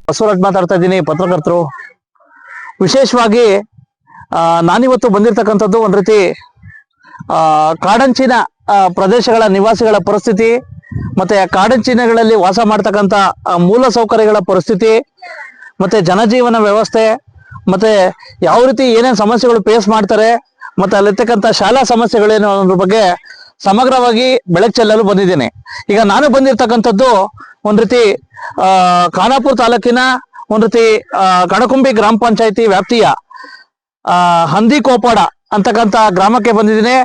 ಬಸವರಾಜ್ ಮಾತಾಡ್ತಾ ಇದ್ದೀನಿ, ಪತ್ರಕರ್ತರು. ವಿಶೇಷವಾಗಿ ನಾನಿವತ್ತು ಬಂದಿರತಕ್ಕಂಥದ್ದು ಒಂದ್ ರೀತಿ ಕಾಡಂಚಿನ ಪ್ರದೇಶಗಳ ನಿವಾಸಿಗಳ ಪರಿಸ್ಥಿತಿ, ಮತ್ತೆ ಕಾಡಂಚಿನಗಳಲ್ಲಿ ವಾಸ ಮಾಡ್ತಕ್ಕಂಥ ಮೂಲ ಸೌಕರ್ಯಗಳ ಪರಿಸ್ಥಿತಿ, ಮತ್ತೆ ಜನಜೀವನ ವ್ಯವಸ್ಥೆ, ಮತ್ತೆ ಯಾವ ರೀತಿ ಏನೇನು ಸಮಸ್ಯೆಗಳು ಫೇಸ್ ಮಾಡ್ತಾರೆ, ಮತ್ತೆ ಅಲ್ಲಿರ್ತಕ್ಕಂಥ ಶಾಲಾ ಸಮಸ್ಯೆಗಳೇನು ಅನ್ನೋದ್ರ ಬಗ್ಗೆ ಸಮಗ್ರವಾಗಿ ಬೆಳಕು ಚೆಲ್ಲಲು ಬಂದಿದ್ದೇನೆ. ಈಗ ನಾನು ಬಂದಿರತಕ್ಕಂಥದ್ದು ಒಂದ್ ರೀತಿ ಖಾನಾಪುರ ತಾಲೂಕಿನ ಒಂದ್ ರೀತಿ ಕಣಕುಂಬಿ ಗ್ರಾಮ ಪಂಚಾಯತಿ ವ್ಯಾಪ್ತಿಯ ಹಂದಿಕೋಪಾಡ ಅಂತಕ್ಕಂಥ ಗ್ರಾಮಕ್ಕೆ ಬಂದಿದ್ದೀನಿ.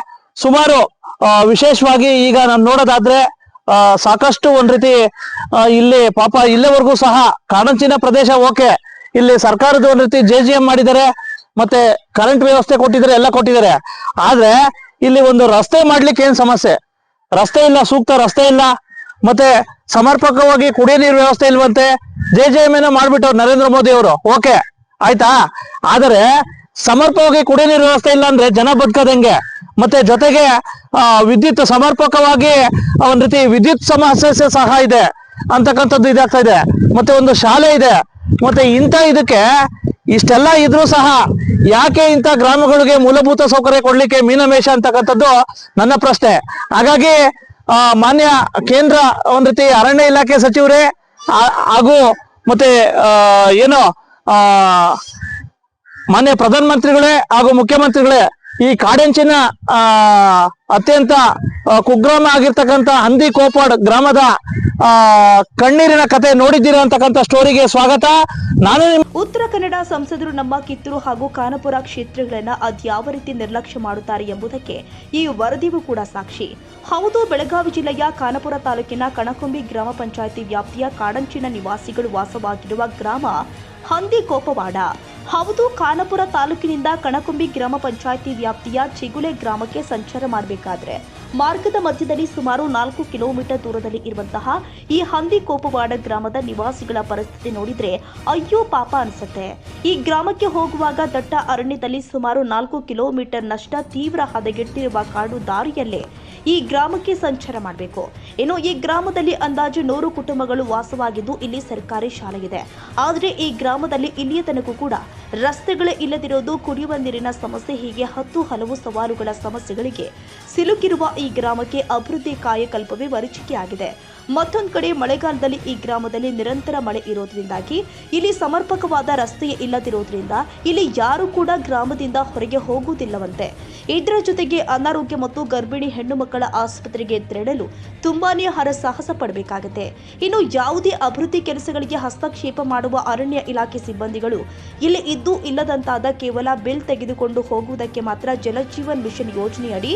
ಸುಮಾರು ವಿಶೇಷವಾಗಿ ಈಗ ನಾನು ನೋಡೋದಾದ್ರೆ ಸಾಕಷ್ಟು ಒಂದ್ ರೀತಿ ಇಲ್ಲಿ ಪಾಪ ಇಲ್ಲಿವರೆಗೂ ಸಹ ಕಾಡಂಚಿನ ಪ್ರದೇಶ ಓಕೆ, ಇಲ್ಲಿ ಸರ್ಕಾರದ ಒಂದ್ ರೀತಿ JGM ಮಾಡಿದ್ದಾರೆ, ಮತ್ತೆ ಕರೆಂಟ್ ವ್ಯವಸ್ಥೆ ಕೊಟ್ಟಿದ್ದಾರೆ, ಎಲ್ಲ ಕೊಟ್ಟಿದ್ದಾರೆ. ಆದ್ರೆ ಇಲ್ಲಿ ಒಂದು ರಸ್ತೆ ಮಾಡ್ಲಿಕ್ಕೆ ಏನ್ ಸಮಸ್ಯೆ, ರಸ್ತೆ ಇಲ್ಲ, ಸೂಕ್ತ ರಸ್ತೆ ಇಲ್ಲ, ಮತ್ತೆ ಸಮರ್ಪಕವಾಗಿ ಕುಡಿಯೋ ನೀರು ವ್ಯವಸ್ಥೆ ಇಲ್ವಂತೆ. JGM ಏನೋ ಮಾಡ್ಬಿಟ್ಟವ್ರು ನರೇಂದ್ರ ಮೋದಿ ಅವರು, ಓಕೆ ಆಯ್ತಾ. ಆದರೆ ಸಮರ್ಪಕವಾಗಿ ಕುಡಿಯೋ ನೀರು ವ್ಯವಸ್ಥೆ ಇಲ್ಲ ಅಂದ್ರೆ ಜನ ಬದುಕದಂಗೆ, ಮತ್ತೆ ಜೊತೆಗೆ ವಿದ್ಯುತ್ ಸಮರ್ಪಕವಾಗಿ ಒಂದ್ ರೀತಿ ವಿದ್ಯುತ್ ಸಮಸ್ಯೆ ಸಹ ಇದೆ ಅಂತಕ್ಕಂಥದ್ದು ಇದಾಗ್ತಾ ಇದೆ. ಮತ್ತೆ ಒಂದು ಶಾಲೆ ಇದೆ. ಮತ್ತೆ ಇಂಥ ಇದಕ್ಕೆ ಇಷ್ಟೆಲ್ಲ ಇದ್ರೂ ಸಹ ಯಾಕೆ ಇಂಥ ಗ್ರಾಮಗಳಿಗೆ ಮೂಲಭೂತ ಸೌಕರ್ಯ ಕೊಡ್ಲಿಕ್ಕೆ ಮೀನಮೇಷ ಅಂತಕ್ಕಂಥದ್ದು ನನ್ನ ಪ್ರಶ್ನೆ. ಹಾಗಾಗಿ ಮಾನ್ಯ ಕೇಂದ್ರ ಒಂದ್ ರೀತಿ ಅರಣ್ಯ ಇಲಾಖೆ ಸಚಿವರೇ ಹಾಗೂ ಮತ್ತೆ ಏನು ಮಾನ್ಯ ಪ್ರಧಾನ ಮಂತ್ರಿಗಳೇ ಹಾಗೂ ಮುಖ್ಯಮಂತ್ರಿಗಳೇ, ಈ ಕಾಡಂಚಿನ ಅತ್ಯಂತ ಕುಗ್ರಾಮ ಆಗಿರ್ತಕ್ಕಂಥ ಹಂದಿಕೋಪಾಡ್ ಗ್ರಾಮದ ಕಣ್ಣೀರಿನ ಕತೆ ನೋಡಿದ್ದೀರಾ ಅಂತಕ್ಕಂಥ ಸ್ಟೋರಿಗೆ ಸ್ವಾಗತ. ನಾನು ಉತ್ತರ ಕನ್ನಡ ಸಂಸದರು ನಮ್ಮ ಕಿತ್ತೂರು ಹಾಗೂ ಖಾನಾಪುರ ಕ್ಷೇತ್ರಗಳನ್ನ ಅದ್ಯಾವ ರೀತಿ ನಿರ್ಲಕ್ಷ್ಯ ಮಾಡುತ್ತಾರೆ ಎಂಬುದಕ್ಕೆ ಈ ವರದಿಯೂ ಕೂಡ ಸಾಕ್ಷಿ. ಹೌದು, ಬೆಳಗಾವಿ ಜಿಲ್ಲೆಯ ಖಾನಾಪುರ ತಾಲೂಕಿನ ಕಣಕುಂಬಿ ಗ್ರಾಮ ಪಂಚಾಯಿತಿ ವ್ಯಾಪ್ತಿಯ ಕಾಡಂಚಿನ ನಿವಾಸಿಗಳು ವಾಸವಾಗಿರುವ ಗ್ರಾಮ ಹಂದಿಕೋಪವಾಡ. ಹೌದು, ಖಾನಾಪುರ ತಾಲೂಕಿನಿಂದ ಕಣಕುಂಬಿ ಗ್ರಾಮ ಪಂಚಾಯಿತಿ ವ್ಯಾಪ್ತಿಯ ಚಿಗುಲೆ ಗ್ರಾಮಕ್ಕೆ ಸಂಚಾರ ಮಾಡಬೇಕಾದ್ರೆ ಮಾರ್ಗದ ಮಧ್ಯದಲ್ಲಿ ಸುಮಾರು 4 ಕಿಲೋಮೀಟರ್ ದೂರದಲ್ಲಿ ಇರುವಂತಹ ಈ ಹಂದಿಕೋಪವಾಡ ಗ್ರಾಮದ ನಿವಾಸಿಗಳ ಪರಿಸ್ಥಿತಿ ನೋಡಿದ್ರೆ ಅಯ್ಯೋ ಪಾಪ ಅನ್ಸುತ್ತೆ. ಈ ಗ್ರಾಮಕ್ಕೆ ಹೋಗುವಾಗ ದಟ್ಟ ಅರಣ್ಯದಲ್ಲಿ ಸುಮಾರು 4 ಕಿಲೋಮೀಟರ್ನಷ್ಟ ತೀವ್ರ ಹದಗೆಟ್ಟಿರುವ ಕಾಡು ದಾರಿಯಲ್ಲೇ ಈ ಗ್ರಾಮಕ್ಕೆ ಸಂಚಾರ ಮಾಡಬೇಕು. ಇನ್ನು ಈ ಗ್ರಾಮದಲ್ಲಿ ಅಂದಾಜು 100 ಕುಟುಂಬಗಳು ವಾಸವಾಗಿದ್ದು ಇಲ್ಲಿ ಸರ್ಕಾರಿ ಶಾಲೆ ಇದೆ. ಆದರೆ ಈ ಗ್ರಾಮದಲ್ಲಿ ಇಲ್ಲಿಯ ತನಕ ಕೂಡ ರಸ್ತೆಗಳೇ ಇಲ್ಲದಿರೋದು, ಕುಡಿಯುವ ನೀರಿನ ಸಮಸ್ಯೆ, ಹೀಗೆ ಹಲವು ಸವಾಲುಗಳ ಸಮಸ್ಯೆಗಳಿಗೆ ಸಿಲುಕಿರುವ ಈ ಗ್ರಾಮಕ್ಕೆ ಅಭಿವೃದ್ಧಿ ಕಾಯಕಲ್ಪವೇ ಮರೀಚಿಕೆಯಾಗಿದೆ. ಮತ್ತೊಂದು ಕಡೆ ಮಳೆಗಾಲದಲ್ಲಿ ಈ ಗ್ರಾಮದಲ್ಲಿ ನಿರಂತರ ಮಳೆ ಇರೋದ್ರಿಂದಾಗಿ ಇಲ್ಲಿ ಸಮರ್ಪಕವಾದ ರಸ್ತೆ ಇಲ್ಲದಿರೋದ್ರಿಂದ ಇಲ್ಲಿ ಯಾರು ಕೂಡ ಗ್ರಾಮದಿಂದ ಹೊರಗೆ ಹೋಗುವುದಿಲ್ಲವಂತೆ. ಇದರ ಜೊತೆಗೆ ಅನಾರೋಗ್ಯ ಮತ್ತು ಗರ್ಭಿಣಿ ಹೆಣ್ಣು ಮಕ್ಕಳ ಆಸ್ಪತ್ರೆಗೆ ತೆರಳಲು ತುಂಬಾನೇ ಹರಸಾಹಸ ಪಡಬೇಕಾಗುತ್ತೆ. ಇನ್ನು ಯಾವುದೇ ಅಭಿವೃದ್ಧಿ ಕೆಲಸಗಳಿಗೆ ಹಸ್ತಕ್ಷೇಪ ಮಾಡುವ ಅರಣ್ಯ ಇಲಾಖೆ ಸಿಬ್ಬಂದಿಗಳು ಇಲ್ಲಿ ಇದ್ದು ಇಲ್ಲದಂತಾದ ಕೇವಲ ಬಿಲ್ ತೆಗೆದುಕೊಂಡು ಹೋಗುವುದಕ್ಕೆ ಮಾತ್ರ ಜಲಜೀವನ್ ಮಿಷನ್ ಯೋಜನೆಯಡಿ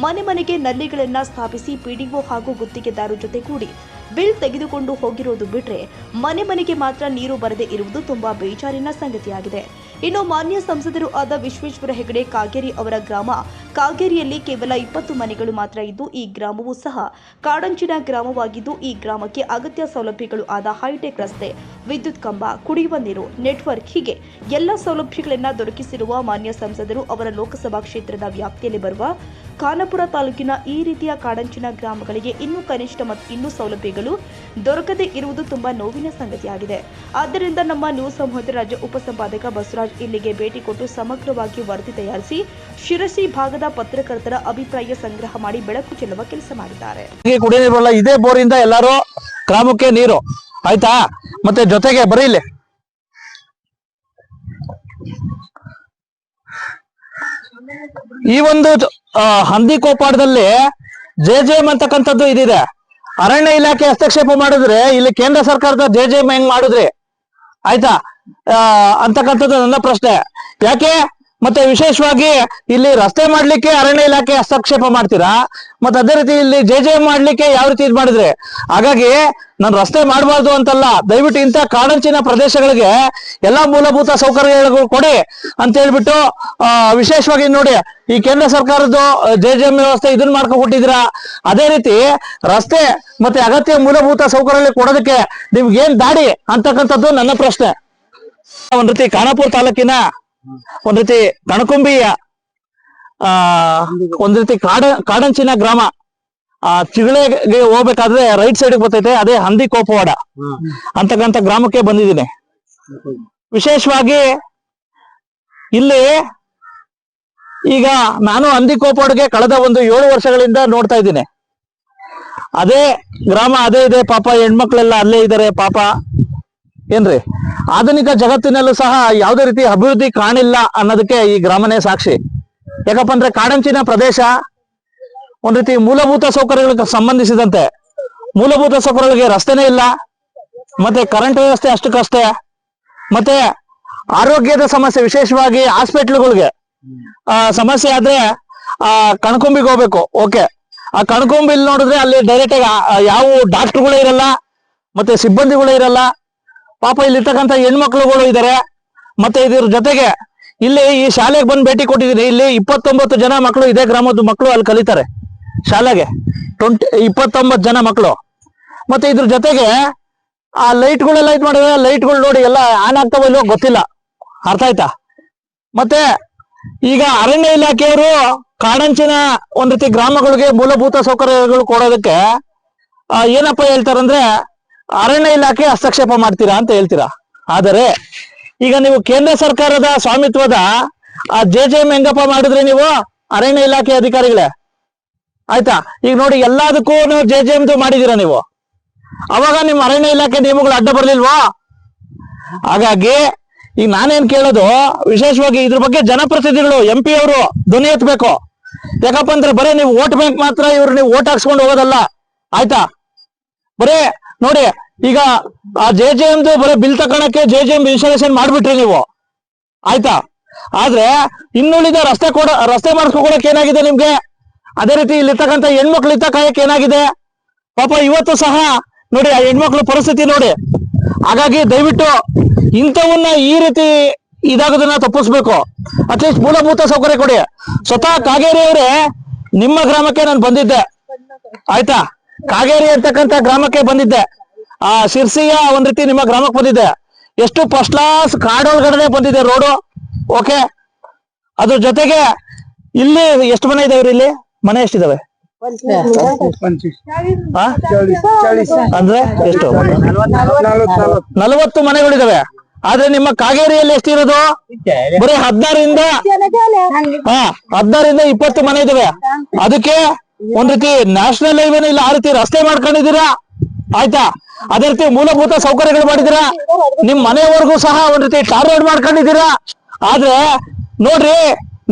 ಮನೆ ಮನೆಗೆ ನಲ್ಲಿಗಳನ್ನ ಸ್ಥಾಪಿಸಿ PDO ಹಾಗೂ ಗುತ್ತಿಗೆದಾರರ ಜೊತೆ ಕೂಡಿ ಬಿಲ್ ತೆಗೆದುಕೊಂಡು ಹೋಗಿರೋದು ಬಿಟ್ರೆ ಮನೆ ಮನೆಗೆ ಮಾತ್ರ ನೀರು ಬರದೇ ಇರುವುದು ತುಂಬಾ ಬೇಜಾರಿನ ಸಂಗತಿಯಾಗಿದೆ. ಇನ್ನು ಮಾನ್ಯ ಸಂಸದರು ಆದ ವಿಶ್ವೇಶ್ವರ ಹೆಗಡೆ ಕಾಗೇರಿ ಅವರ ಗ್ರಾಮ ಕಾಗೇರಿಯಲ್ಲಿ ಕೇವಲ 20 ಮನೆಗಳು ಮಾತ್ರ ಇದ್ದು ಈ ಗ್ರಾಮವೂ ಸಹ ಕಾಡಂಚಿನ ಗ್ರಾಮವಾಗಿದ್ದು ಈ ಗ್ರಾಮಕ್ಕೆ ಅಗತ್ಯ ಸೌಲಭ್ಯಗಳು ಆದ ಹೈಟೆಕ್ ರಸ್ತೆ, ವಿದ್ಯುತ್ ಕಂಬ, ಕುಡಿಯುವ ನೀರು, ನೆಟ್ವರ್ಕ್ ಹೀಗೆ ಎಲ್ಲ ಸೌಲಭ್ಯಗಳನ್ನ ದೊರಕಿಸಿರುವ ಮಾನ್ಯ ಸಂಸದರು ಅವರ ಲೋಕಸಭಾ ಕ್ಷೇತ್ರದ ವ್ಯಾಪ್ತಿಯಲ್ಲಿ ಬರುವ ಖಾನಾಪುರ ತಾಲೂಕಿನ ಈ ರೀತಿಯ ಕಾಡಂಚಿನ ಗ್ರಾಮಗಳಿಗೆ ಇನ್ನೂ ಕನಿಷ್ಠ ಮತ್ತು ಇನ್ನೂ ಸೌಲಭ್ಯಗಳು ದೊರಕದೇ ಇರುವುದು ತುಂಬಾ ನೋವಿನ ಸಂಗತಿಯಾಗಿದೆ. ಆದ್ದರಿಂದ ನಮ್ಮ ನ್ಯೂಸ್ ಸಮೂಹದ ರಾಜ್ಯ ಉಪಸಂಪಾದಕ ಬಸವರಾಜ್ ಇಲ್ಲಿಗೆ ಭೇಟಿ ಕೊಟ್ಟು ಸಮಗ್ರವಾಗಿ ವರದಿ ತಯಾರಿಸಿ ಶಿರಸಿ ಭಾಗದ ಪತ್ರಕರ್ತರ ಅಭಿಪ್ರಾಯ ಸಂಗ್ರಹ ಮಾಡಿ ಬೆಳಕು ಚೆಲ್ಲುವ ಕೆಲಸ ಮಾಡಿದ್ದಾರೆ. ಕುಡಿಯೋ ನೀರು ಬರಲ್ಲ, ಇದೇ ಬೋರಿಂದ ಎಲ್ಲರೂ ಗ್ರಾಮಕ್ಕೆ ನೀರು ಆಯ್ತಾ. ಮತ್ತೆ ಜೊತೆಗೆ ಬರೀ ಇಲ್ಲಿ ಈ ಒಂದು ಹಂದಿಕೋಪಾಡದಲ್ಲಿ JGM ಅಂತಕ್ಕಂಥದ್ದು ಇದಿದೆ. ಅರಣ್ಯ ಇಲಾಖೆ ಹಸ್ತಕ್ಷೇಪ ಮಾಡಿದ್ರೆ ಇಲ್ಲಿ ಕೇಂದ್ರ ಸರ್ಕಾರದ JGM ಹೆಂಗ್ ಮಾಡಿದ್ರಿ ಆಯ್ತಾ ಅಂತಕ್ಕಂಥದ್ದು ನನ್ನ ಪ್ರಶ್ನೆ. ಯಾಕೆ ಮತ್ತೆ ವಿಶೇಷವಾಗಿ ಇಲ್ಲಿ ರಸ್ತೆ ಮಾಡ್ಲಿಕ್ಕೆ ಅರಣ್ಯ ಇಲಾಖೆ ಹಸ್ತಕ್ಷೇಪ ಮಾಡ್ತೀರಾ, ಮತ್ತೆ ಅದೇ ರೀತಿ ಇಲ್ಲಿ JGM ಮಾಡ್ಲಿಕ್ಕೆ ಯಾವ ರೀತಿ ಇದು ಮಾಡಿದ್ರೆ? ಹಾಗಾಗಿ ನಾನು ರಸ್ತೆ ಮಾಡಬಾರ್ದು ಅಂತಲ್ಲ, ದಯವಿಟ್ಟು ಇಂಥ ಕಾಡಂಚಿನ ಪ್ರದೇಶಗಳಿಗೆ ಎಲ್ಲಾ ಮೂಲಭೂತ ಸೌಕರ್ಯಗಳು ಕೊಡಿ ಅಂತ ಹೇಳ್ಬಿಟ್ಟು ವಿಶೇಷವಾಗಿ ನೋಡಿ ಈ ಕೇಂದ್ರ ಸರ್ಕಾರದ್ದು JGM ವ್ಯವಸ್ಥೆ ಇದನ್ನ ಮಾಡ್ಕೊಟ್ಟಿದ್ದೀರಾ. ಅದೇ ರೀತಿ ರಸ್ತೆ ಮತ್ತೆ ಅಗತ್ಯ ಮೂಲಭೂತ ಸೌಕರ್ಯ ಕೊಡೋದಕ್ಕೆ ನಿಮ್ಗೆ ಏನ್ ದಾಡಿ ಅಂತಕ್ಕಂಥದ್ದು ನನ್ನ ಪ್ರಶ್ನೆ. ಒಂದ್ ರೀತಿ ಖಾನಾಪುರ ತಾಲೂಕಿನ ಒಂದ್ ರೀತಿ ಕಣಕುಂಬಿಯ ಒಂದ್ ರೀತಿ ಕಾಡಂಚಿನ ಗ್ರಾಮ ಚಿಗಳೆಗೆ ಹೋಗ್ಬೇಕಾದ್ರೆ ರೈಟ್ ಸೈಡ್ ಬರ್ತೈತೆ, ಅದೇ ಹಂದಿಕೋಪವಾಡ ಅಂತಕ್ಕಂಥ ಗ್ರಾಮಕ್ಕೆ ಬಂದಿದ್ದೀನಿ. ವಿಶೇಷವಾಗಿ ಇಲ್ಲಿ ಈಗ ನಾನು ಹಂದಿಕೋಪಡ್ಗೆ ಕಳೆದ ಒಂದು 7 ವರ್ಷಗಳಿಂದ ನೋಡ್ತಾ ಇದ್ದೀನಿ. ಅದೇ ಗ್ರಾಮ ಅದೇ ಇದೆ, ಪಾಪ ಹೆಣ್ಮಕ್ಳೆಲ್ಲ ಅಲ್ಲೇ ಇದ್ದಾರೆ ಪಾಪ. ಏನ್ರಿ, ಆಧುನಿಕ ಜಗತ್ತಿನಲ್ಲೂ ಸಹ ಯಾವುದೇ ರೀತಿ ಅಭಿವೃದ್ಧಿ ಕಾಣಿಲ್ಲ ಅನ್ನೋದಕ್ಕೆ ಈ ಗ್ರಾಮನೇ ಸಾಕ್ಷಿ. ಯಾಕಪ್ಪ ಅಂದ್ರೆ ಕಾಡಂಚಿನ ಪ್ರದೇಶ, ಒಂದ್ ರೀತಿ ಮೂಲಭೂತ ಸೌಕರ್ಯಗಳಿಗೆ ಸಂಬಂಧಿಸಿದಂತೆ ಮೂಲಭೂತ ಸೌಕರ್ಯಗಳಿಗೆ ರಸ್ತೆನೇ ಇಲ್ಲ, ಮತ್ತೆ ಕರೆಂಟ್ ವ್ಯವಸ್ಥೆ ಅಷ್ಟಕ್ಕಷ್ಟೇ, ಮತ್ತೆ ಆರೋಗ್ಯದ ಸಮಸ್ಯೆ, ವಿಶೇಷವಾಗಿ ಹಾಸ್ಪಿಟ್ಲ್ಗಳಿಗೆ ಸಮಸ್ಯೆ ಆದ್ರೆ ಕಣ್ಕೊಂಬಿಗೆ ಹೋಗ್ಬೇಕು. ಓಕೆ, ಆ ಕಣ್ಕೊಂಬಿಲ್ ನೋಡಿದ್ರೆ ಅಲ್ಲಿ ಡೈರೆಕ್ಟ್ ಆಗಿ ಯಾವ ಡಾಕ್ಟರ್ಗಳೇ ಇರಲ್ಲ, ಮತ್ತೆ ಸಿಬ್ಬಂದಿಗಳೇ ಇರಲ್ಲ. ಪಾಪ ಇಲ್ಲಿರ್ತಕ್ಕಂಥ ಹೆಣ್ಮಕ್ಳುಗಳು ಇದ್ದಾರೆ. ಮತ್ತೆ ಇದ್ರ ಜೊತೆಗೆ ಇಲ್ಲಿ ಈ ಶಾಲೆಗೆ ಬಂದು ಭೇಟಿ ಕೊಟ್ಟಿದ್ದೀನಿ. ಇಲ್ಲಿ 29 ಜನ ಮಕ್ಕಳು, ಇದೇ ಗ್ರಾಮದ ಮಕ್ಕಳು ಅಲ್ಲಿ ಕಲಿತಾರೆ ಶಾಲೆಗೆ. 29 ಜನ ಮಕ್ಕಳು. ಮತ್ತೆ ಇದ್ರ ಜೊತೆಗೆ ಆ ಲೈಟ್ಗಳೆಲ್ಲ ಇದು ಮಾಡಿದ್ರೆ, ಲೈಟ್ಗಳು ನೋಡಿ ಎಲ್ಲ ಆನ್ ಆಗ್ತಾವ ಇಲ್ಲೋ ಗೊತ್ತಿಲ್ಲ. ಅರ್ಥ ಆಯ್ತಾ? ಮತ್ತೆ ಈಗ ಅರಣ್ಯ ಇಲಾಖೆಯವರು ಕಾಡಂಚಿನ ಒಂದ್ ರೀತಿ ಗ್ರಾಮಗಳಿಗೆ ಮೂಲಭೂತ ಸೌಕರ್ಯಗಳು ಕೊಡೋದಕ್ಕೆ ಏನಪ್ಪ ಹೇಳ್ತಾರಂದ್ರೆ, ಅರಣ್ಯ ಇಲಾಖೆ ಹಸ್ತಕ್ಷೇಪ ಮಾಡ್ತೀರಾ ಅಂತ ಹೇಳ್ತೀರಾ. ಆದರೆ ಈಗ ನೀವು ಕೇಂದ್ರ ಸರ್ಕಾರದ ಸ್ವಾಮಿತ್ವದ JJM ಹೆಂಗಪ್ಪ ಮಾಡಿದ್ರಿ ನೀವು ಅರಣ್ಯ ಇಲಾಖೆ ಅಧಿಕಾರಿಗಳೇ? ಆಯ್ತಾ, ಈಗ ನೋಡಿ ಎಲ್ಲದಕ್ಕೂ JJM ಮಾಡಿದೀರಾ ನೀವು. ಅವಾಗ ನಿಮ್ಮ ಅರಣ್ಯ ಇಲಾಖೆ ನಿಯಮಗಳು ಅಡ್ಡ ಬರ್ಲಿಲ್ವಾ? ಹಾಗಾಗಿ ಈಗ ನಾನೇನ್ ಕೇಳೋದು, ವಿಶೇಷವಾಗಿ ಇದ್ರ ಬಗ್ಗೆ ಜನಪ್ರತಿನಿಧಿಗಳು MP ಅವರು ಧ್ವನಿ ಎತ್ತಬೇಕು. ಯಾಕಪ್ಪ ಅಂದ್ರೆ ಬರೀ ನೀವು ವೋಟ್ ಬ್ಯಾಂಕ್ ಮಾತ್ರ ಇವ್ರು ನೀವು ವೋಟ್ ಹಾಕ್ಸ್ಕೊಂಡು ಹೋಗೋದಲ್ಲ. ಆಯ್ತಾ, ಬರೀ ನೋಡಿ ಈಗ ಆ JJM ಬರೀ ಬಿಲ್ ತಗೊಳಕ್ಕೆ JJM ಇನ್ಸ್ಟಾಲೇಷನ್ ಮಾಡ್ಬಿಟ್ರಿ ನೀವು. ಆಯ್ತಾ, ಆದ್ರೆ ಇನ್ನುಳಿದ ರಸ್ತೆ ಮಾಡಿಸ್ಕೊಳಕ್ ಏನಾಗಿದೆ ನಿಮ್ಗೆ? ಅದೇ ರೀತಿ ಇಲ್ಲಿರ್ತಕ್ಕಂಥ ಹೆಣ್ಮಕ್ಳು ಇತ್ತ ಕಾಯಕ್ಕೆ ಏನಾಗಿದೆ? ಪಾಪ ಇವತ್ತು ಸಹ ನೋಡಿ ಆ ಹೆಣ್ಮಕ್ಳು ಪರಿಸ್ಥಿತಿ ನೋಡಿ. ಹಾಗಾಗಿ ದಯವಿಟ್ಟು ಇಂಥವನ್ನ ಈ ರೀತಿ ಇದಾಗೋದನ್ನ ತಪ್ಪಿಸ್ಬೇಕು. ಅಟ್ಲೀಸ್ಟ್ ಮೂಲಭೂತ ಸೌಕರ್ಯ ಕೊಡಿ. ಸ್ವತಃ ಕಾಗೇರಿ ಅವರೇ ನಿಮ್ಮ ಗ್ರಾಮಕ್ಕೆ ನಾನು ಬಂದಿದ್ದೆ. ಆಯ್ತಾ, ಕಾಗೇರಿ ಅಂತಕ್ಕಂಥ ಗ್ರಾಮಕ್ಕೆ ಬಂದಿದ್ದೆ. ಶಿರ್ಸಿಯ ಒಂದ್ ರೀತಿ ನಿಮ್ಮ ಗ್ರಾಮಕ್ಕೆ ಬಂದಿದ್ದೆ. ಎಷ್ಟು ಫಸ್ಟ್ ಕ್ಲಾಸ್ ಕಾಡೊಳಗಡೆ ಬಂದಿದೆ ರೋಡು. ಓಕೆ, ಅದ್ರ ಜೊತೆಗೆ ಇಲ್ಲಿ ಎಷ್ಟು ಮನೆ ಇದಾವ್ರಿ? ಇಲ್ಲಿ ಮನೆ ಎಷ್ಟಿದಾವೆ ಅಂದ್ರೆ ಎಷ್ಟು? 40 ಮನೆಗಳಿದಾವೆ. ಆದ್ರೆ ನಿಮ್ಮ ಕಾಗೇರಿಯಲ್ಲಿ ಎಷ್ಟಿರೋದು? ಬರೀ 16ರಿಂದ 20 ಮನೆ ಇದಾವೆ. ಅದಕ್ಕೆ ಒಂದ್ ರೀತಿ ನ್ಯಾಷನಲ್ ಹೈವೇನ ಇಲ್ಲ, ಆ ರೀತಿ ರಸ್ತೆ ಮಾಡ್ಕೊಂಡಿದ್ದೀರಾ. ಆಯ್ತಾ, ಅದೇ ರೀತಿ ಮೂಲಭೂತ ಸೌಕರ್ಯಗಳು ಮಾಡಿದೀರಾ. ನಿಮ್ ಮನೆಯವರೆಗೂ ಸಹ ಒಂದ್ ರೀತಿ ಟಾರ್ ರೋಡ್ ಮಾಡ್ಕೊಂಡಿದ್ದೀರಾ. ಆದ್ರೆ ನೋಡ್ರಿ,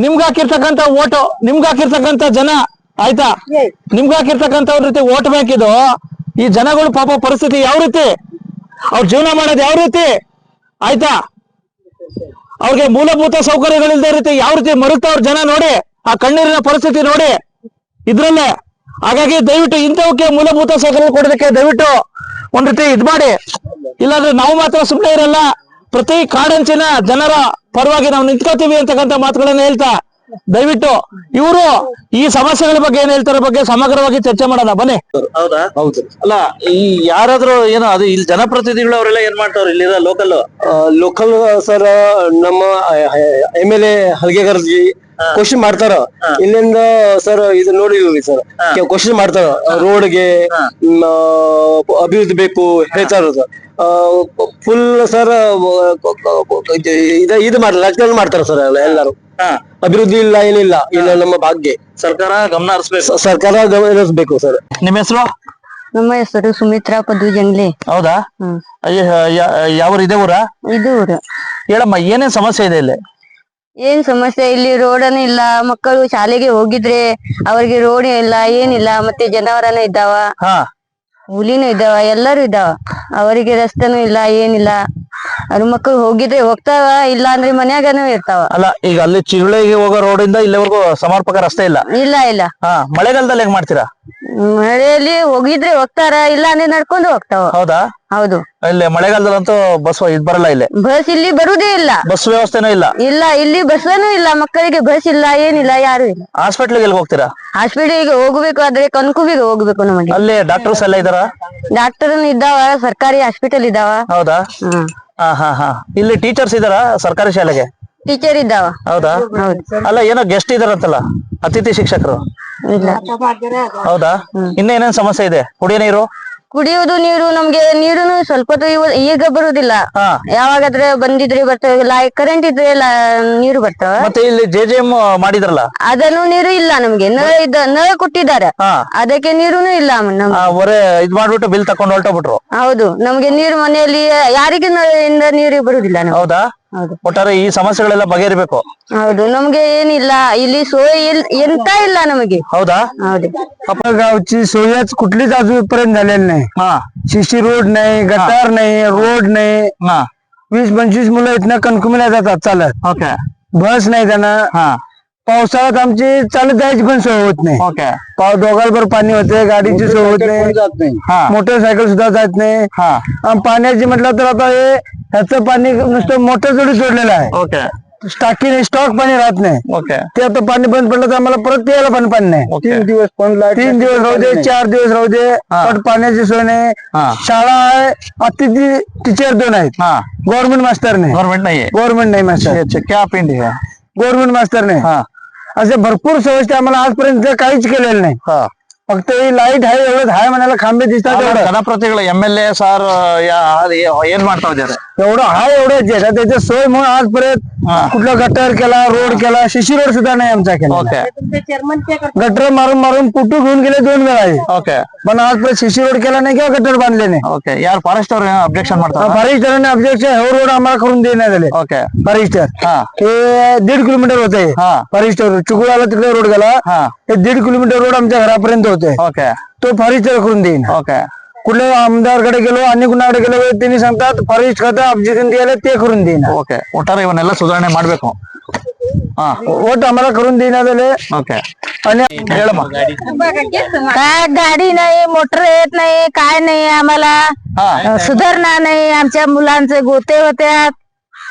ನಿಮ್ಗೆ ಹಾಕಿರ್ತಕ್ಕಂಥ ಓಟು, ನಿಮ್ಗೆ ಹಾಕಿರ್ತಕ್ಕಂಥ ಜನ, ಆಯ್ತಾ, ನಿಮ್ಗೆ ಹಾಕಿರ್ತಕ್ಕಂಥ ಒಂದ್ ರೀತಿ ವೋಟ್ ಬ್ಯಾಂಕ್ ಇದು. ಈ ಜನಗಳು ಪಾಪ ಪರಿಸ್ಥಿತಿ ಯಾವ ರೀತಿ, ಅವ್ರ ಜೀವನ ಮಾಡೋದು ಯಾವ ರೀತಿ? ಆಯ್ತಾ, ಅವ್ರಿಗೆ ಮೂಲಭೂತ ಸೌಕರ್ಯಗಳಿಲ್ದೇ ರೀತಿ ಯಾವ ರೀತಿ ಮರುತ್ತವ್ರ ಜನ ನೋಡಿ, ಆ ಕಣ್ಣೀರಿನ ಪರಿಸ್ಥಿತಿ ನೋಡಿ ಇದ್ರಲ್ಲೇ. ಹಾಗಾಗಿ ದಯವಿಟ್ಟು ಇಂಥವಕ್ಕೆ ಮೂಲಭೂತ ಸೌಕರ್ಯ ಕೊಡೋದಕ್ಕೆ ದಯವಿಟ್ಟು ಒಂದ್ ರೀತಿ ಇದ್ ಮಾಡಿ. ಇಲ್ಲಾಂದ್ರೆ ನಾವು ಮಾತ್ರ ಸುಮ್ಮನೆ ಇರಲ್ಲ. ಪ್ರತಿ ಕಾಡಂಚಿನ ಜನರ ಪರವಾಗಿ ನಾವು ನಿಂತ್ಕೋತೀವಿ ಅಂತಕ್ಕಂಥ ಮಾತುಗಳನ್ನ ಹೇಳ್ತಾ, ದಯವಿಟ್ಟು ಇವರು ಈ ಸಮಸ್ಯೆಗಳ ಬಗ್ಗೆ ಏನ್ ಹೇಳ್ತಾರ ಬಗ್ಗೆ ಸಮಗ್ರವಾಗಿ ಚರ್ಚೆ ಮಾಡೋಣ ಬನ್ನಿ. ಹೌದಾ? ಹೌದು. ಅಲ್ಲ, ಈ ಯಾರಾದ್ರೂ ಏನೋ ಅದು ಇಲ್ಲಿ ಜನಪ್ರತಿನಿಧಿಗಳು ಅವರೆಲ್ಲ ಏನ್ ಮಾಡ್ತಾವ್ರ ಇಲ್ಲಿರೋ ಲೋಕಲ್ ಸರ್ ನಮ್ಮ MLA ಹಲ್ಗೆಗರ್ಜಿ ಕ್ವಶನ್ ಮಾಡ್ತಾರ. ಇಲ್ಲಿಂದ ಸರ್ ಇದು ನೋಡಿದ್ವಿ ಸರ್, ಕ್ವಶನ್ ಮಾಡ್ತಾರ. ರೋಡ್ಗೆ ಅಭಿವೃದ್ಧಿ ಬೇಕು ಹೇಳ್ತಾರ. ಫುಲ್ ಸರ್ ಇದು ಮಾಡ್ತಾರ ಸರ್ ಎಲ್ಲಾರು. ಅಭಿವೃದ್ಧಿ ಇಲ್ಲ, ಏನಿಲ್ಲ ಇಲ್ಲ. ನಮ್ಮ ಭಾಗ್ಯ ಸರ್ಕಾರ ಗಮನ ಹರಿಸ್ಬೇಕು, ಸರ್ಕಾರ ಗಮನ ಹರಿಸ್ಬೇಕು ಸರ್. ನಿಮ್ಮ ಹೆಸರು? ನಮ್ಮ ಹೆಸರು ಸುಮಿತ್ರಾ ಪದು ಜಂಗ್ಲಿ. ಹೌದಾ? ಯಾವ ಇದೇ ಊರ? ಇದು ಊರು. ಹೇಳಮ್ಮ, ಏನೇನ್ ಸಮಸ್ಯೆ ಇದೆ ಇಲ್ಲಿ? ಏನ್ ಸಮಸ್ಯೆ ಇಲ್ಲಿ? ರೋಡನು ಇಲ್ಲ, ಮಕ್ಕಳು ಶಾಲೆಗೆ ಹೋಗಿದ್ರೆ ಅವ್ರಿಗೆ ರೋಡ್ ಇಲ್ಲ, ಏನಿಲ್ಲ. ಮತ್ತೆ ಜನವರನು ಇದ್ದಾವ, ಹುಲಿನೂ ಇದ್ದಾವ, ಎಲ್ಲರೂ ಇದ್ದಾವ. ಅವರಿಗೆ ರಸ್ತೆನೂ ಇಲ್ಲ, ಏನಿಲ್ಲ. ಅವ್ರ ಮಕ್ಕಳು ಹೋಗಿದ್ರೆ ಹೋಗ್ತಾವ, ಇಲ್ಲ ಅಂದ್ರೆ ಮನ್ಯಾಗನು ಇರ್ತಾವ. ಅಲ್ಲ, ಈಗ ಅಲ್ಲಿ ಚಿರುಳಿಗೆ ಹೋಗೋ ರೋಡ್ ಇಂದ ಇಲ್ಲಿವರೆಗೂ ಸಮರ್ಪಕ ರಸ್ತೆ ಇಲ್ಲ. ಇಲ್ಲ. ಮಳೆಗಾಲದಲ್ಲಿ ಹೆಂಗ್ ಮಾಡ್ತೀರಾ? ಮಳೆಯಲ್ಲಿ ಹೋಗಿದ್ರೆ ಹೋಗ್ತಾರ, ಇಲ್ಲ ಅಂದ್ರೆ ನಡ್ಕೊಂಡು ಹೋಗ್ತಾವ. ಹೌದಾ? ಹೌದು. ಇಲ್ಲಿ ಮಳೆಗಾಲದಲ್ಲಂತೂ ಬಸ್ ಇದ್ ಬರಲ್ಲ. ಇಲ್ಲಿ ಬಸ್ ಇಲ್ಲಿ ಬರುದೇ ಇಲ್ಲ, ಬಸ್ ವ್ಯವಸ್ಥೆನೂ ಇಲ್ಲ. ಇಲ್ಲಿ ಬಸ್ಸನೂ ಇಲ್ಲ, ಮಕ್ಕಳಿಗೆ ಬಸ್ ಇಲ್ಲ, ಏನಿಲ್ಲ, ಯಾರು ಇಲ್ಲ. ಹಾಸ್ಪಿಟ್ಲಿಗೆ ಎಲ್ಲಿ ಹೋಗ್ತೀರಾ? ಹಾಸ್ಪಿಟಲ್ಗೆ ಹೋಗ್ಬೇಕು, ಆದ್ರೆ ಕನ್ಕುಬಿಗೆ ಹೋಗ್ಬೇಕು ನಮಗೆ. ಅಲ್ಲಿ ಡಾಕ್ಟರ್ಸ್ ಎಲ್ಲ ಇದಾರ? ಡಾಕ್ಟರ್ ಇದ್ದಾವ, ಸರ್ಕಾರಿ ಹಾಸ್ಪಿಟಲ್ ಇದ್ದಾವ. ಹೌದಾ? ಇಲ್ಲಿ ಟೀಚರ್ಸ್ ಇದಾರ ಸರ್ಕಾರಿ ಶಾಲೆಗೆ? ಟೀಚರ್ ಇದ್ದಾವ. ಹೌದಾ? ಅಲ್ಲ, ಏನೋ ಗೆಸ್ಟ್ ಇದಾರಂತಲ್ಲ, ಅತಿಥಿ ಶಿಕ್ಷಕರು? ಇಲ್ಲ. ಹೌದಾ? ಇನ್ನೇನೇನ್ ಸಮಸ್ಯೆ ಇದೆ? ಕುಡಿಯೋ ನೀರು? ಕುಡಿಯುವುದು ನೀರು ನಮ್ಗೆ ನೀರುನು ಸ್ವಲ್ಪ ಹೊತ್ತು ಈಗ ಬರುದಿಲ್ಲ. ಹಾ ಯಾವಾಗಾದ್ರೆ ಬಂದಿದ್ರೆ ಬರ್ತವೆ, ಕರೆಂಟ್ ಇದ್ರೆ ನೀರು ಬರ್ತಾವ. ಮತ್ತೆ ಇಲ್ಲಿ JJM ಮಾಡಿದ್ರಲ್ಲ, ಅದನ್ನು ನೀರು ಇಲ್ಲ ನಮ್ಗೆ. ನಳ ಕೊಟ್ಟಿದ್ದಾರೆ, ಹಾ ಅದಕ್ಕೆ ನೀರುನು ಇಲ್ಲ ನಮ್ಗೆ. ಒರೆ ಇದ್ ಮಾಡ್ಬಿಟ್ಟು ಬಿಲ್ ತಕೊಂಡ್ ಹೊರಟೋಗ್ಬಿಟ್ರು. ಹೌದು, ನಮ್ಗೆ ನೀರು ಮನೆಯಲ್ಲಿ ಯಾರಿಗೆ ನಳದಿಂದ ನೀರು ಬರುದಿಲ್ಲ ನಮ್ಗೆ. ಹೌದಾ? ಹೌದು. ಒಟ್ಟಾರೆ ಈ ಸಮಸ್ಯೆಗಳೆಲ್ಲ ಬಗೆಹರಿಬೇಕು. ಹೌದು, ನಮ್ಗೆ ಏನಿಲ್ಲ ಇಲ್ಲಿ सोय ಎಂತ ಇಲ್ಲ नमगे. हौदा? आपल्या गावची सोयच कुठलीच अजूनपर्यंत झालेली नाही. हा शिशी रोड नाही, गटार नाही, रोड नाही. हा 20-25 मुलं इथनं कणकुमीला जातात चालत. ओके बस नाही त्यांना. हा पावसाळ्यात आमची चालत जायची पण सोय होत नाही. ओके दोघांवर पाणी होते, गाडीची सोय होत नाही, हा मोटरसायकल सुद्धा जात नाही. हा आणि पाण्याची म्हटलं तर आता ह्याचं पाणी नुसतं मोटर जोडी सोडलेलं आहे. ओके टाकी नाही, स्टॉक पाणी राहत नाही. ओके ते आता पाणी बंद पडलं तर आम्हाला परत प्यायला पण पाणी नाही. ओके. 3 दिवस राहू दे, 4 दिवस राहू दे, हा. पण पाण्याची सोय नाही. हा शाळा आहे, अतिथी टीचर 2 आहेत. हा गव्हर्नमेंट मास्टर नाही. गवर्नमेंट नाही आहे. गव्हर्नमेंट नाही मास्टर, अच्छा क्या पिंड है? गव्हर्नमेंट मास्टर नाही. हा असे भरपूर व्यवस्था आम्हाला आजपर्यंत काहीच केलेलं नाही. हा फक्त ही लाईट आहे, एवढंच आहे म्हणायला, खांबे दिसतात एवढं. ಜನಪ್ರತಿನಿಧಿಗಳು MLA ಸರ್ ಏನ್ ಮಾಡ್ತಾ ಇದ್ದಾರೆ? एवढं आहे, एवढंच आहे. त्याची सोय म्हणून आजपर्यंत हा कुठला गटर केला, रोड केला, शिशी रोड सुद्धा नाही आमचा केला. ओके गटर मारून मारून पुटू घेऊन गेले 2 वेळा आहे. ओके पण आजपर्यंत शिशी रोड केला नाही किंवा गटर बांधले नाही. ओके यार फॉरेस्ट ಅವ್ರು ಅಬ್ಜೆಕ್ಷನ್ ಮಾಡ್ತಾರೆ? फॉरेस्टरने ऑब्जेक्शन हे रोड आम्हाला करून देण्यात आले. ओके फॉरेस्टर हा हे 1.5 किलोमीटर होते. हा फॉरेस्टर चिकुळाला तिकडे रोड गेला, हा हे 1.5 किलोमीटर रोड आमच्या घरापर्यंत होते. ओके तो फॉरेस्टर करून देईन. ओके कुठल्या आमदारकडे गेलो, अन्य कुणाकडे गेलो, त्यांनी सांगतात फॉरेस्ट खातं ऑब्जेक्शन द्यायला ते करून देईन. ಓಕೆ ಒಟ್ಟಾರೆ ಇವನ್ನೆಲ್ಲ ಸುಧಾರಣೆ ಮಾಡ್ಬೇಕು. ಹಾ वोट आम्हाला करून देण्यात आले. ओके आणि ಹೇಳಮ್ಮ. काय गाडी नाही, मोटर येत नाही, काय नाही आम्हाला. हा सुधारणा नाही. आमच्या मुलांचे गोते होत्यात,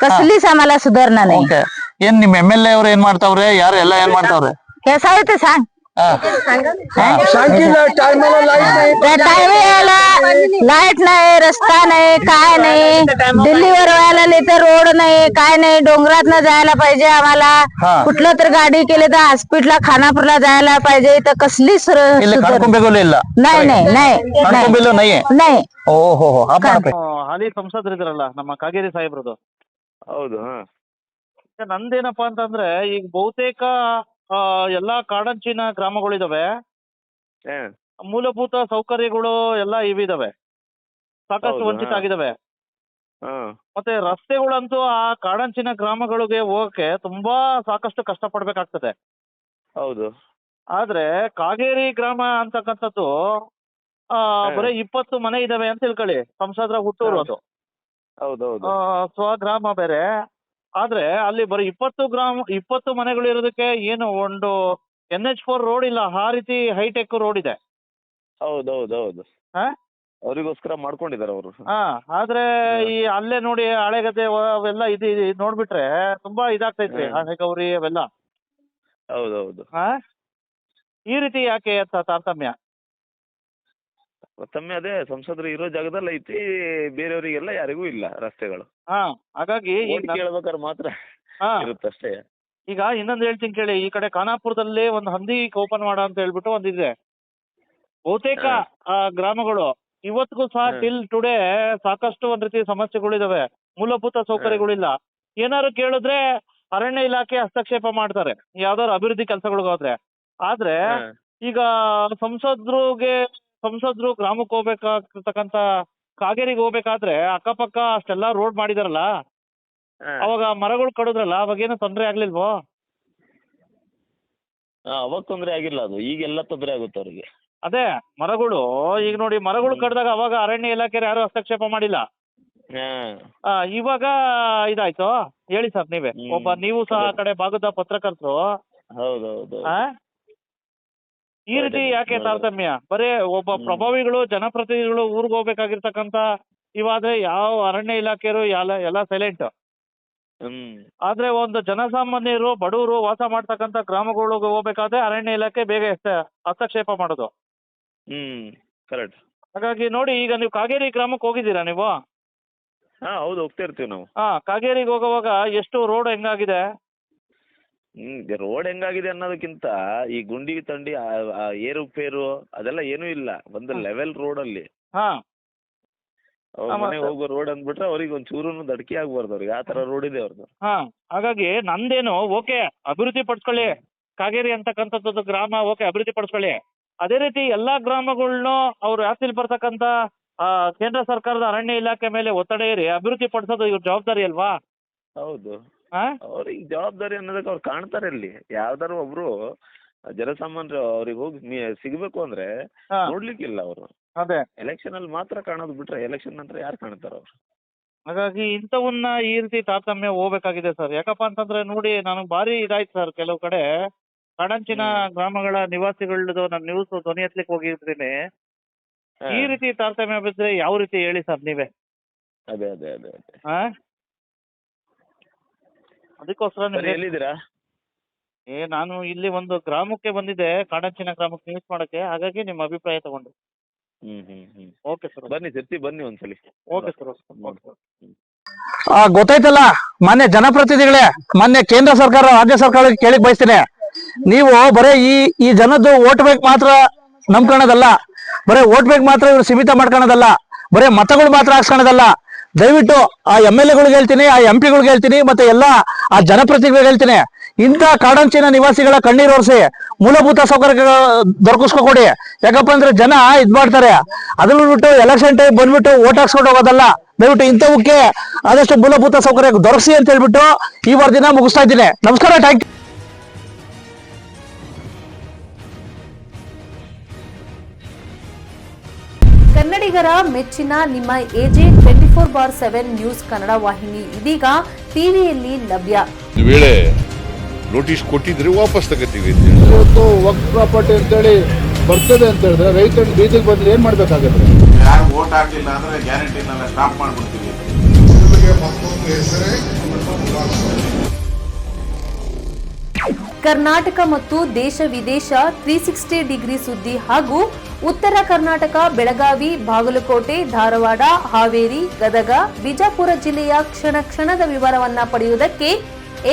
कसलीच आम्हाला सुधारणा नाही. ಓಕೆ ಏನ್ ನಿಮ್ MLA ಅವ್ರು ಏನ್ ಮಾಡ್ತಾವ್ರೆ? ಯಾರು ಎಲ್ಲ ಏನ್ ಮಾಡ್ತಾವ್ರೆ? कसं आहे ते सांग. ಹಾ टायमाला लाईट नाही. त्या टायमेला लाईट नाही, रस्ता नाही, काय नाही. दिल्लीवर व्हायला तर रोड नाही, काय नाही. डोंगरात जायला पाहिजे आम्हाला. हा. कुठलं तर गाडी केले तर हॉस्पिटलला, खानापूरला जायला पाहिजे. तर कसलीच ಇಲ್ಲಿ ಕಣ್ಕೊಂಬೇಕಲ್ಲ ಇಲ್ಲ? नाही नाही नाही ಕಣ್ಕೊಂಬಿಲ್ಲು ನಯ್ಯೆ? नाही. ಓಹೋ ಹಾಲಿ ಸಂಸದರಿದ್ರಲ್ಲ ನಮ್ಮ ಕಾಗೇರಿ ಸಾಹೇಬ್ರದ್ದು. ಹೌದು. ನಂದೇನಪ್ಪಾ ಅಂತಂದ್ರೆ ಈಗ ಬಹುತೇಕ ಎಲ್ಲಾ ಕಾಡಂಚಿನ ಗ್ರಾಮಗಳಿದಾವೆ, ಮೂಲಭೂತ ಸೌಕರ್ಯಗಳು ಎಲ್ಲ ಇವಿದಾವೆ, ಸಾಕಷ್ಟು ಹೌದು, ವಂಚಿತ ಹಾ. ಆಗಿದಾವೆ. ಮತ್ತೆ ರಸ್ತೆಗಳಂತೂ ಆ ಕಾಡಂಚಿನ ಗ್ರಾಮಗಳಿಗೆ ಹೋಗಕ್ಕೆ ತುಂಬಾ ಸಾಕಷ್ಟು ಕಷ್ಟ ಪಡ್ಬೇಕಾಗ್ತದೆ. ಹೌದು. ಆದ್ರೆ ಕಾಗೇರಿ ಗ್ರಾಮ ಅಂತಕ್ಕಂಥದ್ದು ಬರೀ 20 ಮನೆ ಇದಾವೆ ಅಂತ ತಿಳ್ಕೊಳ್ಳಿ. ಸಂಸದರ ಹುಟ್ಟೂರು ಅದು. ಹೌದೌದು. ಸ್ವಗ್ರಾಮ ಬೇರೆ. ಆದ್ರೆ ಅಲ್ಲಿ ಬರೀ 20 ಮನೆಗಳು ಇರೋದಕ್ಕೆ ಏನು ಒಂದು NH4 ರೋಡ್ ಇಲ್ಲ, ಆ ರೀತಿ ಹೈಟೆಕ್ ರೋಡ್ ಇದೆ. ಹೌದೌದೌದು. ಹಾ ಅವರಿಗೋಸ್ಕರ ಮಾಡ್ಕೊಂಡಿದ್ದಾರೆ ಅವರು. ಆದ್ರೆ ಈ ಅಲ್ಲೇ ನೋಡಿ ಹಳೆಗದ್ದೆ ಅವೆಲ್ಲ ಇದು ನೋಡ್ಬಿಟ್ರೆ ತುಂಬಾ ಇದಾಗ್ತೈತ್ರಿ, ಗೌರಿ ಅವೆಲ್ಲ. ಹೌದೌದು. ಈ ರೀತಿ ಯಾಕೆ ತಾರತಮ್ಯ? ಮತ್ತೊಮ್ಮೆ ಅದೇ ಸಂಸದರು ಇರೋ ಜಾಗದಲ್ಲಿ ಐತಿ, ಬೇರೆಯವರಿಗೆಲ್ಲ ಯಾರಿಗೂ ಇಲ್ಲ ರಸ್ತೆಗಳು. ಹಾಗಾಗಿ ಕೇಳ್ಬೇಕಾದ್ರೆ ಮಾತ್ರ ಇರುತ್ತಷ್ಟೇ. ಈಗ ಇನ್ನೊಂದು ಹೇಳ್ತೀನಿ ಕೇಳಿ. ಈ ಕಡೆ ಖಾನಾಪುರದಲ್ಲಿ ಒಂದು ಹಂದಿ ಓಪನ್ ಮಾಡ ಅಂತ ಹೇಳ್ಬಿಟ್ಟು ಒಂದಿದೆ. ಬಹುತೇಕ ಗ್ರಾಮಗಳು ಇವತ್ತಿಗೂ ಸಹ ಟಿಲ್ ಟುಡೇ ಸಾಕಷ್ಟು ಒಂದ್ ರೀತಿ ಸಮಸ್ಯೆಗಳಿದಾವೆ, ಮೂಲಭೂತ ಸೌಕರ್ಯಗಳಿಲ್ಲ. ಏನಾದ್ರು ಕೇಳಿದ್ರೆ ಅರಣ್ಯ ಇಲಾಖೆ ಹಸ್ತಕ್ಷೇಪ ಮಾಡ್ತಾರೆ ಯಾವ್ದಾದ್ರು ಅಭಿವೃದ್ಧಿ ಕೆಲಸಗಳಿಗೋದ್ರೆ. ಆದ್ರೆ ಈಗ ಸಂಸದರು ಗ್ರಾಮಕ್ಕೆ ಹೋಗ್ಬೇಕಾಗ್ತಕ್ಕಂತ ಕಾಗೇರಿಗೆ ಹೋಗ್ಬೇಕಾದ್ರೆ ಅಕ್ಕಪಕ್ಕ ಅಷ್ಟೆಲ್ಲಾ ರೋಡ್ ಮಾಡಿದಾರಲ್ಲ, ಅವಾಗ ಮರಗಳು ಕಡಿದ್ರಲ್ಲ, ಅವಾಗೇನು ತೊಂದ್ರೆ ಆಗ್ಲಿಲ್ವೋ? ಅವಾಗ ತೊಂದ್ರೆ ಆಗಿಲ್ಲ, ಅದು ಈಗೆಲ್ಲ ತೊಂದ್ರೆ ಆಗುತ್ತೆ ಅವ್ರಿಗೆ. ಅದೇ ಮರಗಳು ಈಗ ನೋಡಿ, ಮರಗಳು ಕಡ್ದಾಗ ಅವಾಗ ಅರಣ್ಯ ಇಲಾಖೆ ಯಾರು ಹಸ್ತಕ್ಷೇಪ ಮಾಡಿಲ್ಲ. ಇವಾಗ ಇದಾಯ್ತು. ಹೇಳಿ ಸರ್ ನೀವೇ, ನೀವು ಸಹ ಆ ಕಡೆ ಭಾಗದ ಪತ್ರಕರ್ತರು. ಹೌದೌದು. ಈ ರೀತಿ ಯಾಕೆ ತಾರತಮ್ಯ? ಬರೇ ಒಬ್ಬ ಪ್ರಭಾವಿಗಳು, ಜನಪ್ರತಿನಿಧಿಗಳು ಊರಿಗೆ ಹೋಗ್ಬೇಕಾಗಿರ್ತಕ್ಕಂತ ಇವಾದ್ರೆ ಯಾವ ಅರಣ್ಯ ಇಲಾಖೆಯರು ಎಲ್ಲ ಸೈಲೆಂಟ್. ಆದ್ರೆ ಒಂದು ಜನಸಾಮಾನ್ಯರು, ಬಡವರು ವಾಸ ಮಾಡ್ತಕ್ಕಂತ ಗ್ರಾಮಗಳಿಗೆ ಹೋಗ್ಬೇಕಾದ್ರೆ ಅರಣ್ಯ ಇಲಾಖೆ ಬೇಗ ಹಸ್ತಕ್ಷೇಪ ಮಾಡೋದು. ಕರೆಕ್ಟ್. ಹಾಗಾಗಿ ನೋಡಿ, ಈಗ ನೀವು ಕಾಗೇರಿ ಗ್ರಾಮಕ್ಕೆ ಹೋಗಿದ್ದೀರಾ ನೀವು? ಹೌದು, ಹೋಗ್ತಾ ಇರ್ತೀವಿ ನಾವು. ಕಾಗೇರಿಗೆ ಹೋಗುವಾಗ ಎಷ್ಟು ರೋಡ್ ಹೆಂಗಾಗಿದೆ? ರೋಡ್ ಹೆಂಗಾಗಿದೆ ಅನ್ನೋದಕ್ಕಿಂತ ಈ ಗುಂಡಿ ತಂಡಿ ಆ ಏರುಪೇರು ಅದೆಲ್ಲ ಏನೂ ಇಲ್ಲ. ಒಂದು ಲೆವೆಲ್ ರೋಡ್ ಅಲ್ಲಿ ಹಾ ಅವ್ರ ಮನೆಗೆ ಹೋಗೋ ರೋಡ್ ಅಂದ್ಬಿಟ್ರೆ ಅವ್ರಿಗೆ ಒಂದ್ ಚೂರುನು ದಡ್ಕಿ ಆಗ್ಬಾರ್ದು ಅವ್ರಿಗೆ, ಆ ತರ ರೋಡ್ ಇದೆ ಅವ್ರದ್ದು. ಹಾ ಹಾಗಾಗಿ ನಂದೇನು ಓಕೆ ಅಭಿವೃದ್ಧಿ ಪಡಿಸ್ಕೊಳ್ಳಿ, ಕಾಗೇರಿ ಅಂತಕ್ಕಂಥದ್ದು ಗ್ರಾಮ ಓಕೆ ಅಭಿವೃದ್ಧಿ ಪಡಿಸ್ಕೊಳ್ಳಿ. ಅದೇ ರೀತಿ ಎಲ್ಲಾ ಗ್ರಾಮಗಳ್ನು ಅವ್ರು ವ್ಯಾಪ್ತಿಲಿ ಬರ್ತಕ್ಕಂಥ ಕೇಂದ್ರ ಸರ್ಕಾರದ ಅರಣ್ಯ ಇಲಾಖೆ ಮೇಲೆ ಒತ್ತಡ ಏರಿ ಅಭಿವೃದ್ಧಿ ಪಡಿಸೋದು ಇವ್ರ ಜವಾಬ್ದಾರಿ ಅಲ್ವಾ? ಹೌದು, ಅವ್ರಿಗೆ ಜವಾಬ್ದಾರಿ ಅನ್ನೋದಕ್ಕೆ ಅವ್ರು ಕಾಣ್ತಾರೆ ಇಲ್ಲಿ. ಯಾವ್ದಾರು ಒಬ್ರು ಜನಸಾಮಾನ್ಯರು ಅವ್ರಿಗೆ ಹೋಗಿ ಸಿಗ್ಬೇಕು ಅಂದ್ರೆ ನೋಡ್ಲಿಕ್ಕಿಲ್ಲ ಅವರು. ಅದೇ ಎಲೆಕ್ಷನ್ ಅಲ್ಲಿ ಮಾತ್ರ ಕಾಣೋದು ಬಿಟ್ರೆ ಎಲೆಕ್ಷನ್ ನಂತರ ಯಾರು ಕಾಣ್ತಾರ ಅವ್ರು? ಹಾಗಾಗಿ ಇಂಥವನ್ನ ಈ ರೀತಿ ತಾರತಮ್ಯ ಹೋಗ್ಬೇಕಾಗಿದೆ ಸರ್. ಯಾಕಪ್ಪ ಅಂತಂದ್ರೆ ನೋಡಿ ನನಗೆ ಭಾರಿ ಇದಾಯ್ತು ಸರ್, ಕೆಲವು ಕಡೆ ಕಾಡಂಚಿನ ಗ್ರಾಮಗಳ ನಿವಾಸಿಗಳದ್ದು ನಾನು ನ್ಯೂಸ್ ಧ್ವನಿ ಎತ್ತಲಿಕ್ಕೆ ಹೋಗಿರ್ತೀನಿ. ಈ ರೀತಿ ತಾರತಮ್ಯ ಬಿದ್ರೆ ಯಾವ ರೀತಿ ಹೇಳಿ ಸರ್ ನೀವೇ? ಅದೇ ಅದೇ ಅದೇ ಅದೇ ಅದಕ್ಕೋಸ್ಕರ ಎಲ್ಲಿದ್ದೀರಾ? ನಾನು ಇಲ್ಲಿ ಒಂದು ಗ್ರಾಮಕ್ಕೆ ಬಂದಿದ್ದೆ, ಕಾಡಂಚಿನ ಗ್ರಾಮಕ್ಕೆ ನ್ಯೂಸ್ ಮಾಡಕ್ಕೆ. ಹಾಗಾಗಿ ನಿಮ್ಮ ಅಭಿಪ್ರಾಯ ತಗೊಂಡು. ಓಕೆ ಸರ್, ಬನ್ನಿ ಸರ್ತಿ ಬನ್ನಿ ಒಂದ್ಸಲಿ. Okay sir. ಗೊತ್ತಾಯ್ತಲ್ಲ ಮಾನ್ಯ ಜನಪ್ರತಿನಿಧಿಗಳೇ, ಮಾನ್ಯ ಕೇಂದ್ರ ಸರ್ಕಾರ ರಾಜ್ಯ ಸರ್ಕಾರಕ್ಕೆ ಕೇಳಿಕ್ ಬಯಸ್ತೀನಿ, ನೀವು ಬರೇ ಈ ಜನದ್ದು ವೋಟ್ ಬ್ಯಾಂಕ್ ಮಾತ್ರ ನಂಬ್ಕೊಳ್ಳೋದಲ್ಲ, ಬರೇ ವೋಟ್ ಬ್ಯಾಂಕ್ ಮಾತ್ರ ಇವ್ರು ಸೀಮಿತ ಮಾಡ್ಕೊಳ್ಳೋದಲ್ಲ, ಬರೇ ಮತಗಳು ಮಾತ್ರ ಹಾಕ್ಸ್ಕೊಳ್ಳೋದಲ್ಲ. ದಯವಿಟ್ಟು ಆ MLA ಹೇಳ್ತೀನಿ, ಆ MP ಹೇಳ್ತೀನಿ, ಮತ್ತೆ ಎಲ್ಲಾ ಆ ಜನಪ್ರತಿನಿಧಿಗಳಿಗೆ ಹೇಳ್ತೀನಿ, ಇಂಥ ಕಾಡಂಚಿನ ನಿವಾಸಿಗಳ ಕಣ್ಣೀರು ಒರೆಸಿ ಮೂಲಭೂತ ಸೌಕರ್ಯ ದೊರಕಿಸ್ಕೊಡಿ. ಯಾಕಪ್ಪ ಅಂದ್ರೆ ಜನ ಇದ್ ಮಾಡ್ತಾರೆ, ಅದನ್ನ ಬಿಟ್ಟು ಎಲೆಕ್ಷನ್ ಟೈಮ್ ಬಂದ್ಬಿಟ್ಟು ವೋಟ್ ಹಾಕ್ಸ್ಕೊಂಡು ಹೋಗೋದಲ್ಲ. ದಯವಿಟ್ಟು ಇಂಥವಕ್ಕೆ ಆದಷ್ಟು ಮೂಲಭೂತ ಸೌಕರ್ಯ ದೊರಕಿಸಿ ಅಂತ ಹೇಳ್ಬಿಟ್ಟು ಈ ವರದಿನ ಮುಗಿಸ್ತಾ ಇದ್ದೀನಿ. ನಮಸ್ಕಾರ, ಥ್ಯಾಂಕ್ ಯು. ಕನ್ನಡಿಗರ ಮೆಚ್ಚಿನ ನಿಮ್ಮ AJ 24/7 ನ್ಯೂಸ್ ಕನ್ನಡ ವಾಹಿನಿ ಇದೀಗ ಟಿವಿಯಲ್ಲಿ ಲಭ್ಯ. ಒಂದು ವೇಳೆ ನೋಟಿಸ್ ಕೊಟ್ಟಿದ್ರೆ ವಾಪಸ್ ತಗೋತೀವಿ. ಇವತ್ತು ವಕ್ಫ್ ಪ್ರಾಪರ್ಟಿ ಅಂತೇಳಿ ಬರ್ತದೆ ಅಂತ ಹೇಳಿದ್ರೆ ರೈತರು ಬೀದಿಗೆ ಬಂದ್ರೆ ಏನ್ ಮಾಡ್ಬೇಕಾಗತ್ತೆ? ಯಾರು ವೋಟ್ ಹಾಕಿಲ್ಲ ಅಂದ್ರೆ ಗ್ಯಾರಂಟಿನೆಲ್ಲ ಸ್ಟಾಪ್ ಮಾಡ್ಬಿಡ್ತೀವಿ. ಕರ್ನಾಟಕ ಮತ್ತು ದೇಶ ವಿದೇಶ 360 ಡಿಗ್ರಿ ಸುದ್ದಿ ಹಾಗೂ ಉತ್ತರ ಕರ್ನಾಟಕ, ಬೆಳಗಾವಿ, ಬಾಗಲಕೋಟೆ, ಧಾರವಾಡ, ಹಾವೇರಿ, ಗದಗ, ಬಿಜಾಪುರ ಜಿಲ್ಲೆಯ ಕ್ಷಣ ಕ್ಷಣದ ವಿವರವನ್ನ ಪಡೆಯುವುದಕ್ಕೆ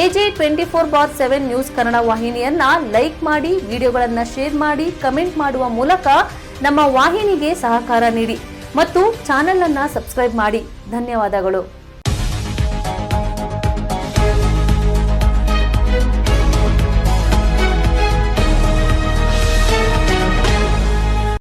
AJ 24/7 ನ್ಯೂಸ್ ಕನ್ನಡ ವಾಹಿನಿಯನ್ನ ಲೈಕ್ ಮಾಡಿ, ವಿಡಿಯೋಗಳನ್ನ ಶೇರ್ ಮಾಡಿ, ಕಮೆಂಟ್ ಮಾಡುವ ಮೂಲಕ ನಮ್ಮ ವಾಹಿನಿಗೆ ಸಹಕಾರ ನೀಡಿ ಮತ್ತು ಚಾನೆಲ್ ಅನ್ನ ಸಬ್ಸ್ಕ್ರೈಬ್ ಮಾಡಿ. ಧನ್ಯವಾದಗಳು.